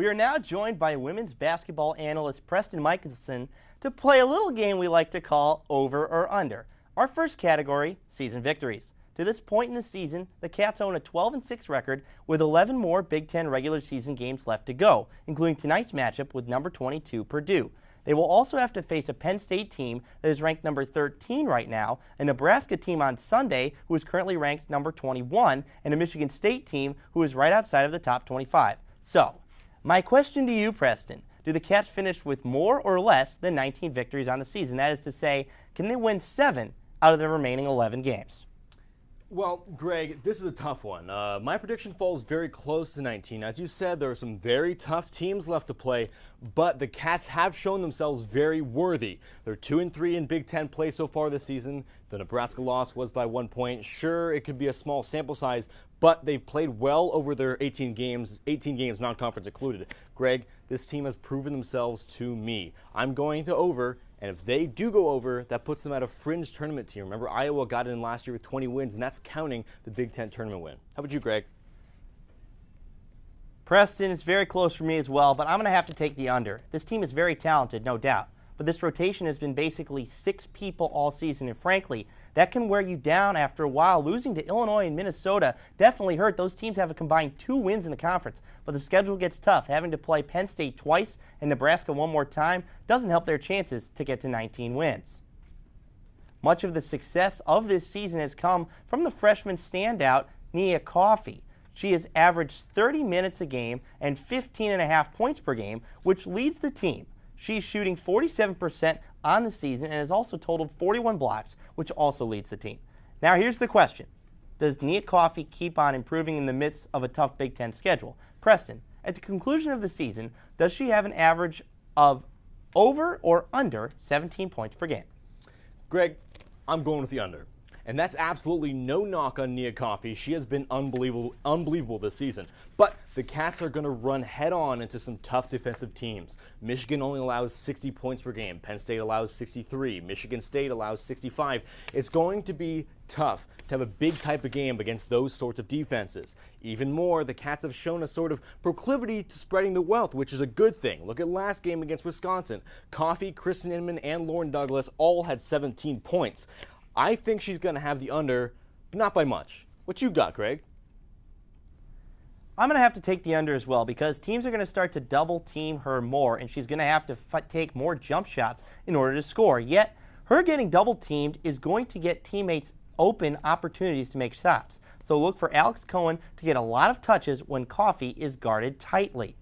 We are now joined by women's basketball analyst Preston Michelson to play a little game we like to call Over or Under. Our first category, season victories. To this point in the season, the Cats own a 12-6 record with 11 more Big Ten regular season games left to go, including tonight's matchup with number 22 Purdue. They will also have to face a Penn State team that is ranked number 13 right now, a Nebraska team on Sunday who is currently ranked number 21, and a Michigan State team who is right outside of the top 25. So, my question to you, Preston, do the Cats finish with more or less than 19 victories on the season? That is to say, can they win 7 out of the remaining 11 games? Well, Greg, this is a tough one. My prediction falls very close to 19. As you said, there are some very tough teams left to play, but the Cats have shown themselves very worthy. They're 2-3 in Big Ten play so far this season. The Nebraska loss was by 1 point. Sure, it could be a small sample size, but they've played well over their 18 games, non-conference included. Greg, this team has proven themselves to me. I'm going to over. And if they do go over, that puts them at a fringe tournament team. Remember, Iowa got in last year with 20 wins, and that's counting the Big Ten tournament win. How about you, Greg? Preston, it's very close for me as well, but I'm going to have to take the under. This team is very talented, no doubt. But this rotation has been basically 6 people all season, and frankly, that can wear you down after a while. Losing to Illinois and Minnesota definitely hurt. Those teams have a combined 2 wins in the conference, but the schedule gets tough. Having to play Penn State twice and Nebraska one more time doesn't help their chances to get to 19 wins. Much of the success of this season has come from the freshman standout, Nia Coffey. She has averaged 30 minutes a game and 15.5 points per game, which leads the team. She's shooting 47% on the season and has also totaled 41 blocks, which also leads the team. Now here's the question. Does Nia Coffey keep on improving in the midst of a tough Big Ten schedule? Preston, at the conclusion of the season, does she have an average of over or under 17 points per game? Greg, I'm going with the under. And that's absolutely no knock on Nia Coffey. She has been unbelievable this season. But the Cats are going to run head-on into some tough defensive teams. Michigan only allows 60 points per game. Penn State allows 63. Michigan State allows 65. It's going to be tough to have a big type of game against those sorts of defenses. Even more, the Cats have shown a sort of proclivity to spreading the wealth, which is a good thing. Look at last game against Wisconsin. Coffey, Kristen Inman, and Lauren Douglas all had 17 points. I think she's going to have the under, but not by much. What you got, Greg? I'm going to have to take the under as well because teams are going to start to double team her more, and she's going to have to take more jump shots in order to score. Yet, her getting double teamed is going to get teammates open opportunities to make shots. So look for Alex Cohen to get a lot of touches when Coffey is guarded tightly.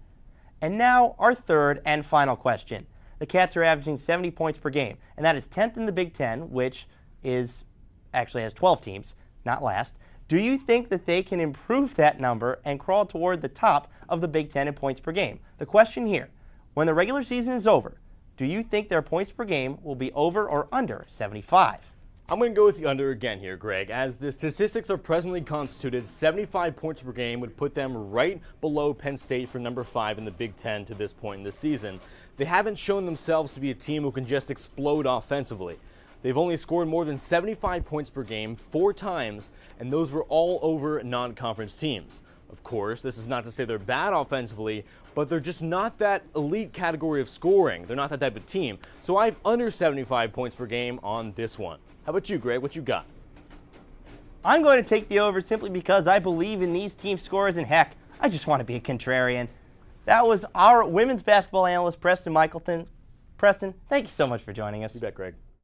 And now our third and final question. The Cats are averaging 70 points per game, and that is 10th in the Big Ten, which actually has 12 teams, not last. Do you think that they can improve that number and crawl toward the top of the Big Ten in points per game? The question here, when the regular season is over, do you think their points per game will be over or under 75? I'm going to go with the under again here, Greg. As the statistics are presently constituted, 75 points per game would put them right below Penn State for number 5 in the Big Ten to this point in the season. They haven't shown themselves to be a team who can just explode offensively. They've only scored more than 75 points per game 4 times, and those were all over non-conference teams. Of course, this is not to say they're bad offensively, but they're just not that elite category of scoring. They're not that type of team. So I have under 75 points per game on this one. How about you, Greg? What you got? I'm going to take the over simply because I believe in these team scores, and heck, I just want to be a contrarian. That was our women's basketball analyst, Preston Michelson. Preston, thank you so much for joining us. You bet, Greg.